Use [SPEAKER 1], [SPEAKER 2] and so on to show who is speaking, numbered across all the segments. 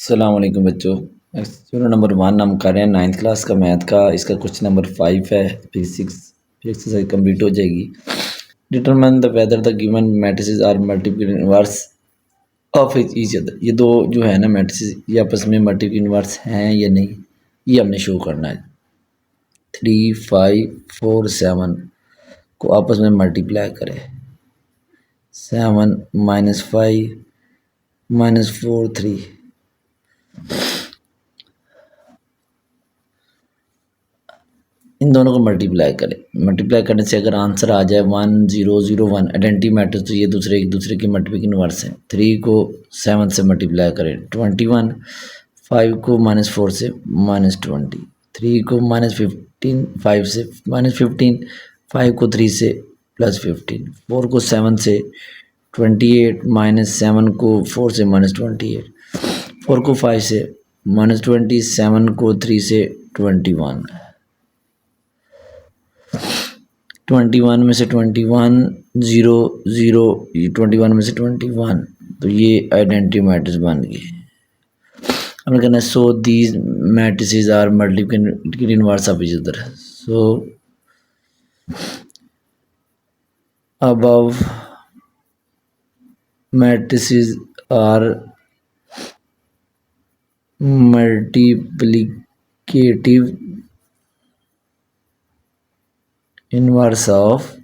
[SPEAKER 1] अस्सलाम वालेकुम बच्चों। यूनिट नंबर 1 हम कर रहे हैं 9th क्लास का मैथ का। इसका क्वेश्चन नंबर 5 है। फिजिक्स एक्सरसाइज कंप्लीट हो जाएगी। Determine the whether the given matrices are multiple inverse of each other. ये दो जो है ना मैट्रिसेस, ये आपस में मल्टीपल इनवर्स हैं या नहीं, ये हमने शो करना है। 3, 5, 4, 7 को आपस में मल्टीप्लाई करें। 7 -5 -4 3। इन दोनों को मल्टीप्लाई करें। मल्टीप्लाई करने से अगर आंसर आ जाए 1001 आइडेंटिटी मैट्रिक्स, तो ये एक दूसरे की मल्टीपल इनवर्स है। 3 को 7 से मल्टीप्लाई करें 21, 5 को -4 से -20, 3 को -15 5 से -15, 5 को 3 से +15, 4 को 7 से 28, -7 को 4 से -28, 4 को 5 से -20, 7 को 3 से 21, 21 में से 21 0 0, 21 में से 21, तो ये आइडेंटिटी मैट्रिक्स बन गई। हमें कहना है so these matrices are multiple inverse of each other. So above matrices are multiplicative inverse of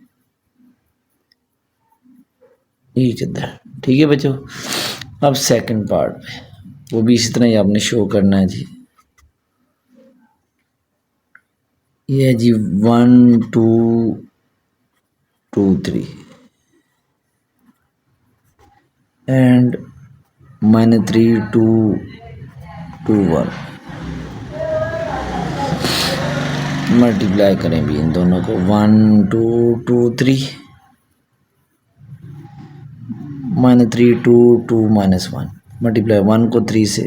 [SPEAKER 1] each other. ठीक है बच्चों। अब सेकंड पार्ट में वो भी इसी तरह ही आपने शो करना है जी। ये है जी 1 2 2 3 एंड -3 2 2 1। मल्टीप्लाई करें भी इन दोनों को 1 2 2 3 -3 2 2 -1। मल्टीप्लाई 1 को 3 से,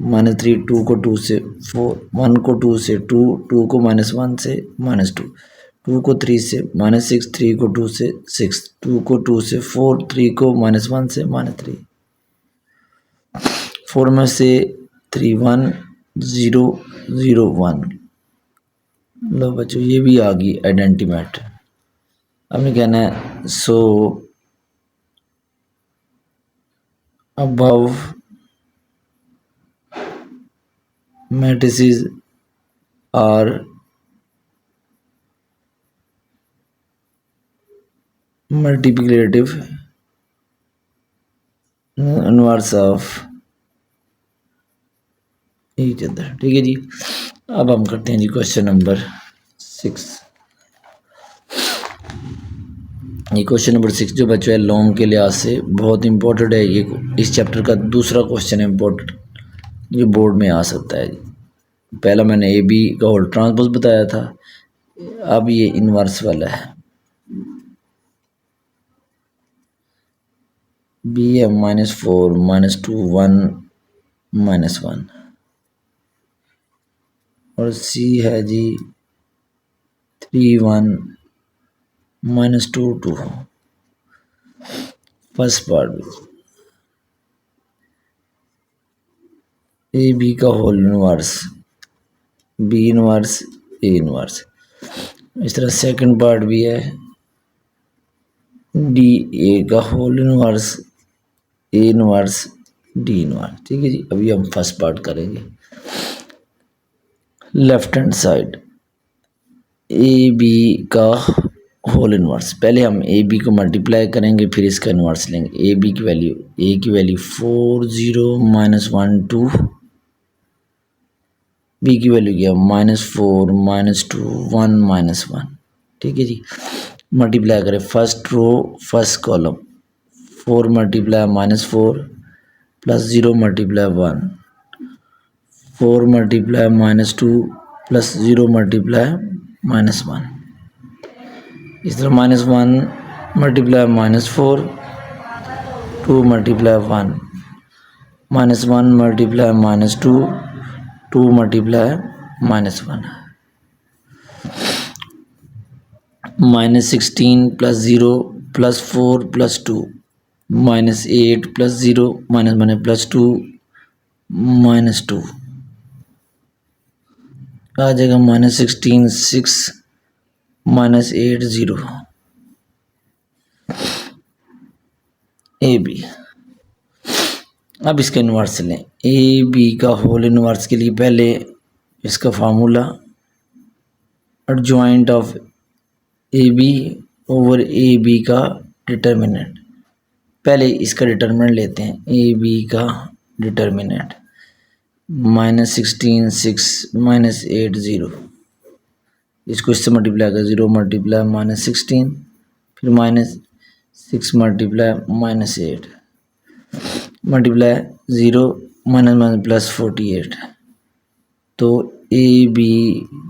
[SPEAKER 1] -3 2 को 2 से 4, 1 को 2 से 2, 2 को -1 से -2, 2 को 3 से -6, 3 को 2 से 6, 2 को 2 से 4, 3 को -1 से -3, 4 में से 3 1 0 0 1। लो बच्चों ये भी आ गई आइडेंटिटी मैट्रिक्स। हमने कहना है सो above matrices are multiplicative inverse of each other। ठीक है जी। अब हम करते हैं जी क्वेश्चन नंबर 6। ये क्वेश्चन नंबर 6 जो बच्चों है लॉन्ग के लिहाज से बहुत इंपॉर्टेंट है। ये इस चैप्टर का दूसरा क्वेश्चन है इंपॉर्टेंट, जो बोर्ड में आ सकता है। पहला मैंने ए बी का होल ट्रांसपोज बताया था, अब ये इनवर्स वाला है। बी है -4 -2 1 -1 और सी है जी 3 1 -2 2। फर्स्ट पार्ट ए बी का whole inverse, B inverse A inverse. इस तरह सेकंड पार्ट भी है डी ए का whole inverse A inverse D inverse. ठीक है जी। अभी हम फर्स्ट पार्ट करेंगे। Left hand side A B का होल इनवर्स, पहले हम ए बी को मल्टीप्लाई करेंगे फिर इसका इनवर्स लेंगे। ए बी की वैल्यू, ए की वैल्यू 4 0 -1 2, बी की वैल्यू क्या -4 -2 1 -1। ठीक है जी। मल्टीप्लाई करें first row first column, 4 multiply -4 plus 0 multiply 1, 4 multiply -2 plus 0 multiply -1। इस तरह -1 multiply -4, 2 multiply 1, -1 multiply -2, 2 multiply -1, -16 plus 0 plus 4 plus 2, -8 plus 0 -1 plus 2, -2 आ जाएगा -16 6 -8 0 ए बी। अब इसका इन्वर्स लें, ए बी का होल इन्वर्स के लिए पहले इसका formula adjoint of A B over A B का डिटर्मिनेंट। पहले इसका डिटर्मिनेंट लेते हैं, ए बी का डिटर्मिनेंट -16 6 -8 0, इसको इससे मल्टीप्लाई कर 0 मल्टीप्लाई -16 फिर -6 मल्टीप्लाई -8 मल्टीप्लाई 0 -+48, तो ए बी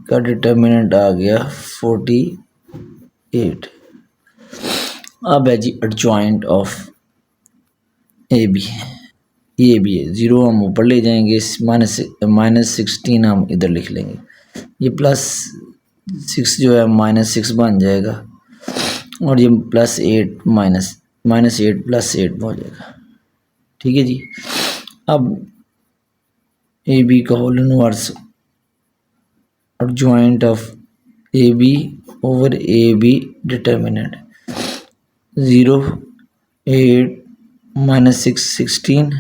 [SPEAKER 1] का डिटर्मिनेंट आ गया 48। अब है जी एडजॉइंट ऑफ ए बी, ये भी है 0 हम ऊपर ले जाएंगे, -16 हम इधर लिख लेंगे, ये +6 जो है -6 बन जाएगा और ये +8 -8 +8 हो जाएगा। ठीक है जी। अब ए बी का whole inverse adjoint of A B over A B determinant 0 8 -6 16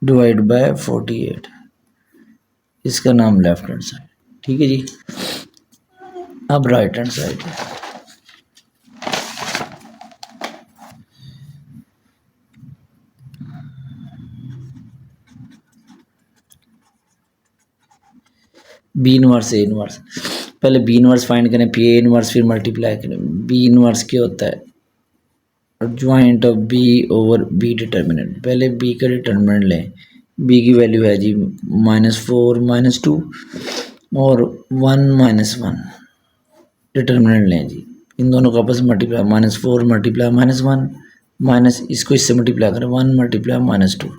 [SPEAKER 1] divide by 48, इसका नाम लेफ्ट हैंड साइड। ठीक है जी। अब right hand side, B inverse A inverse, पहले बी इनवर्स फाइंड करें फिर ए इनवर्स फिर मल्टीप्लाई करें। बी इनवर्स क्या होता है, adjoint of B over B determinant. पहले बी का डिटर्मिनेंट लें, बी की वैल्यू है जी -4 -2 और 1 -1, डिटर्मिनेंट लें जी, इन दोनों को आपस में मल्टीप्लाई -4 मल्टीप्लाई -1 माइनस इसको इससे मल्टीप्लाई करें 1 मल्टीप्लाई -2,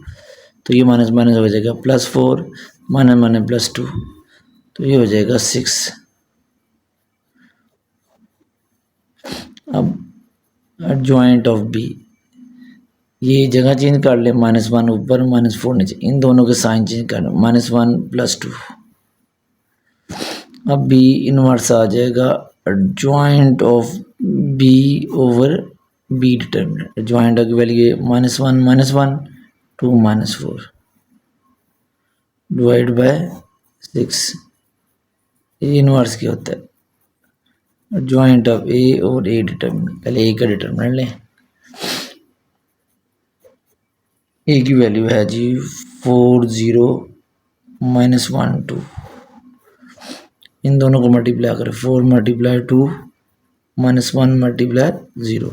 [SPEAKER 1] तो ये माइनस माइनस हो जाएगा +4 -2, तो ये हो जाएगा 6। अब एडजॉइंट ऑफ बी, ये जगह चेंज कर ले, -1 ऊपर -4 नीचे, इन दोनों के साइन चेंज कर -1 +2। अब बी इनवर्स आ जाएगा adjoint of B over B determinant. Adjoint की value -1 -1 2 -4 divide by 6। A inverse क्या होता है, एडजॉइंट ऑफ ए और ए डिटर्मिनेंट। पहले ए का डिटर्मिनेंट लें, ए की वैल्यू है जी 4 0 -1 2, इन दोनों को मल्टीप्लाई करें 4 × 2 -1 × 0,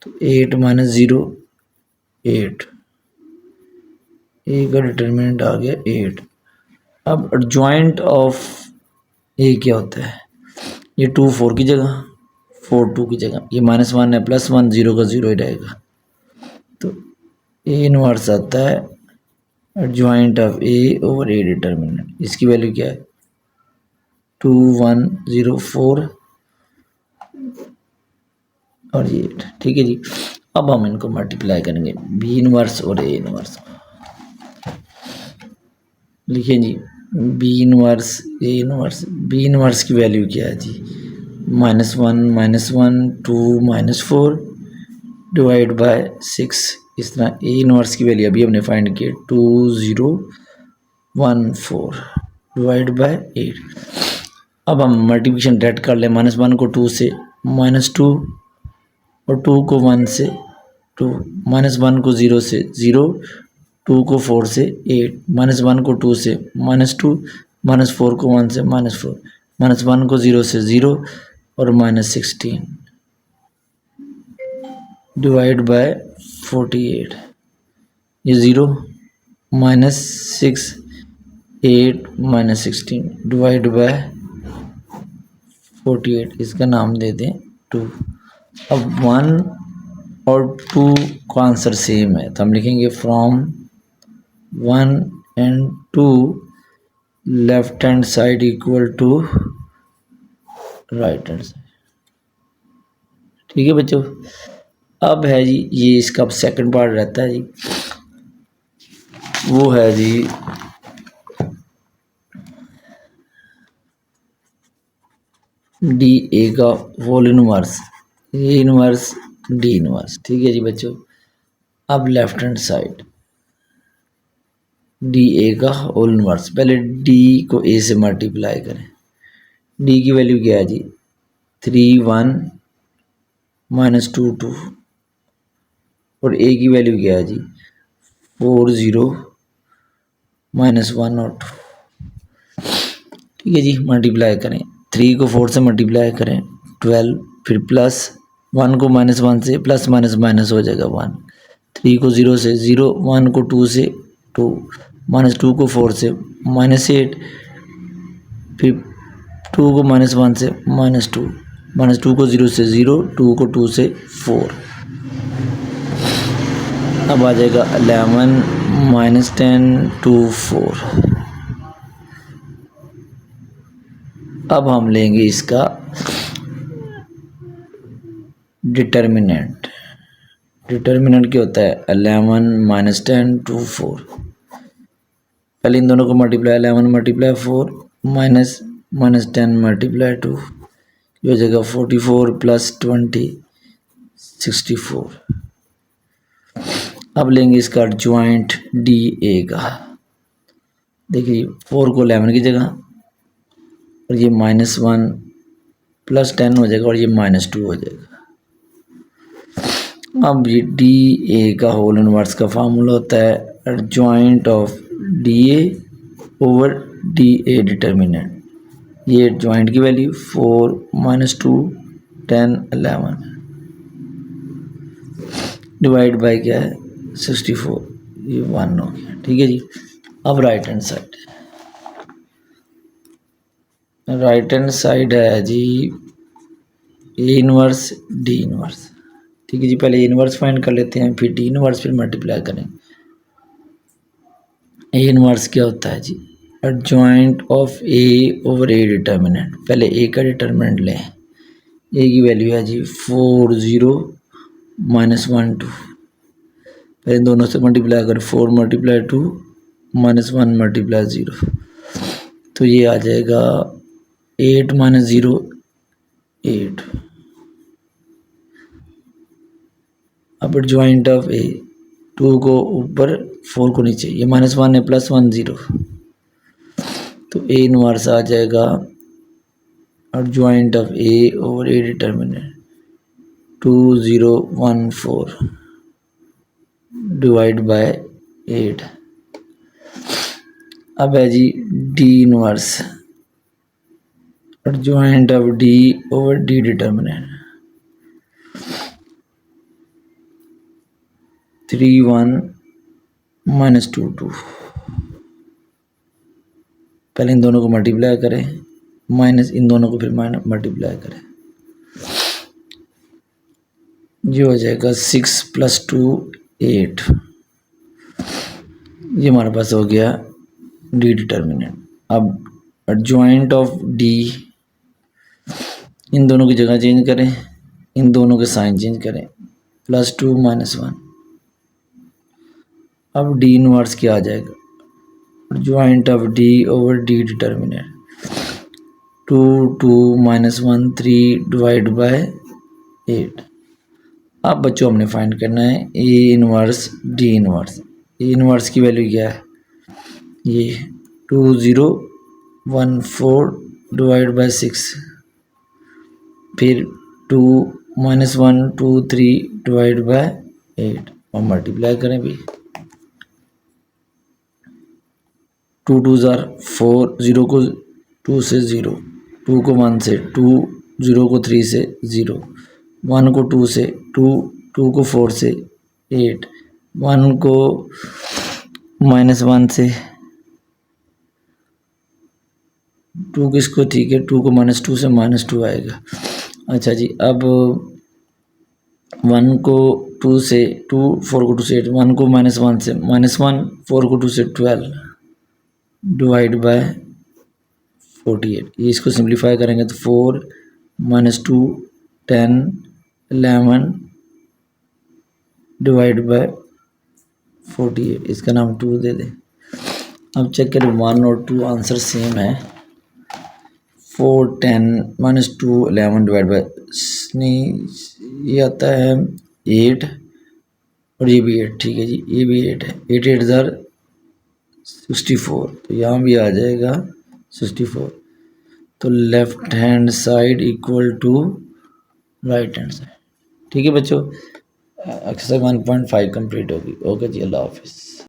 [SPEAKER 1] तो 8 - 0 8, ए का डिटर्मिनेंट आ गया 8। अब एडजॉइंट ऑफ ए क्या होता है, ये 2 4 की जगह 4 2 की जगह, ये -1 है +1 0 का 0 ही रहेगा, तो ए इनवर्स आता है adjoint of A over A determinant. इसकी वैल्यू क्या है 2 1 0 4 और ये 8। ठीक है जी। अब हम इनको मल्टीप्लाई करेंगे, बी इनवर्स और ए इनवर्स। लिखिए जी B inverse A inverse, B inverse की वैल्यू क्या है जी -1 -1 2 -4 डिवाइड बाय 6। इस तरह ए इनवर्स की वैल्यू अभी हमने फाइंड की 2 0 1 4 डिवाइड बाय 8। अब हम मल्टीप्लिकेशन डायरेक्ट कर लें, -1 को 2 से -2 और 2 को 1 से 2, -1 को 0 से 0, 2 को 4 से 8, -1 को 2 से -2, -4 को 1 से -4, -1 को 0 से 0 और -16 डिवाइड बाय 48। ये 0 -6 8 -16 डिवाइड बाय 48, इसका नाम दे दें 2। अब 1 और 2 का आंसर सेम है, तो हम लिखेंगे from 1 and 2 left hand side equal to right hand side. ठीक है बच्चों। अब है जी ये इसका सेकंड पार्ट रहता है जी, वो है जी डी ए का whole inverse, A inverse D inverse. ठीक है जी बच्चों। अब left hand side D A का होल इनवर्स, पहले डी को ए से मल्टीप्लाई करें। डी की वैल्यू क्या है जी 3 1 -2 2, और ए की वैल्यू क्या है जी 4 0 -1 और 2। ठीक है जी, मल्टीप्लाई करें। 3 को 4 से मल्टीप्लाई करें 12, फिर प्लस 1 को -1 से प्लस माइनस माइनस हो जाएगा 1। 3 को 0 से 0, 1 को 2 से 2, -2 को 4 से -8, फिर 2 को -1 से -2, -2 को 0 से 0, 2 को 2 से 4। अब आ जाएगा 11 -10 2 4। अब हम लेंगे इसका डिटर्मिनेंट। डिटर्मिनेंट क्या होता है 11 -10 2 4। पहले इन दोनों को मल्टीप्लाई 11 मल्टीप्लाई 4 माइनस -10 मल्टीप्लाई 2, ये हो जाएगा 44 + 20 64। अब लेंगे इसका ज्वाइंट डी ए का। देखिए 4 को 11 की जगह, और ये -1 + 10 हो जाएगा, और ये -2 हो जाएगा। अब ये डी ए का होल इनवर्स का फार्मूला होता है adjoint of D A over D A determinant. ये ज्वाइंट की वैल्यू 4 -2 10 11 डिवाइड बाय क्या है 64, ये 1 हो गया। ठीक है जी। अब right hand side, right hand side है जी ए इनवर्स डी इनवर्स। ठीक है जी, पहले ए इनवर्स फाइंड कर लेते हैं, फिर डी इनवर्स, फिर मल्टीप्लाई करें। ए इनवर्स क्या होता है जी adjoint of A over A determinant. पहले ए का डिटर्मिनेंट लें। ए की वैल्यू है जी 4 0 -1 2। पहले दोनों से मल्टीप्लाई करें 4 × 2 -1 × 0, तो ये आ जाएगा 8 - 0 8। अब ज्वाइंट ऑफ ए, 2 को ऊपर 4 को नीचे, ये -1 है +1 0, तो ए इनवर्स आ जाएगा और joint of A over A determinant 2 0 1 4 divide bye 8। अब है जी डी इनवर्स और joint of D over D determinant 3 1 -2 2। पहले इन दोनों को मल्टीप्लाई करें, माइनस इन दोनों को फिर मल्टीप्लाई करें, ये हो जाएगा 6 + 2 8। ये हमारे पास हो गया डी डिटर्मिनेंट। अब ज्वाइंट ऑफ डी, इन दोनों की जगह चेंज करें, इन दोनों के साइन चेंज करें, +2 -1। अब डी इनवर्स क्या आ जाएगा joint of D over D determinant 2 2 -1 3 divide by 8। अब बच्चों हमने फाइंड करना है ए inverse D inverse. A inverse की वैल्यू क्या है, ये 2 0 1 4 डिवाइड बाय 6, फिर 2 -1 2 3 डिवाइड बाय 8, और मल्टीप्लाई करें भी। 2 2 4, 0 को 2 से 0, 2 को 1 से 2, 0 को 3 से 0, 1 को 2 से 2, 2 को 4 से 8, 1 को -1 से 2 किसको, ठीक है 2 को -2 से -2 आएगा। अच्छा जी, अब 1 को 2 से 2, 4 को 2 से 8, 1 को -1 से -1, 4 को 2 से 12 डिवाइड बाय 48। ये इसको सिंप्लीफाई करेंगे तो 4 -2 10 11 डिवाइड बाय 48, इसका नाम 2 दे दे। अब चेक करें 1 और 2 आंसर सेम है। 4 10 माइनस 2 11 डिवाइड बाई नहीं ये आता है 8 और ये भी 8, ठीक है जी, ये भी 8 है। 8 8 ज़र 64, तो यहाँ भी आ जाएगा 64। तो left hand side equal to right hand side. ठीक है बच्चों, एक्सरसाइज 1.5 कंप्लीट होगी। ओके जी, अल्लाह हाफिज़।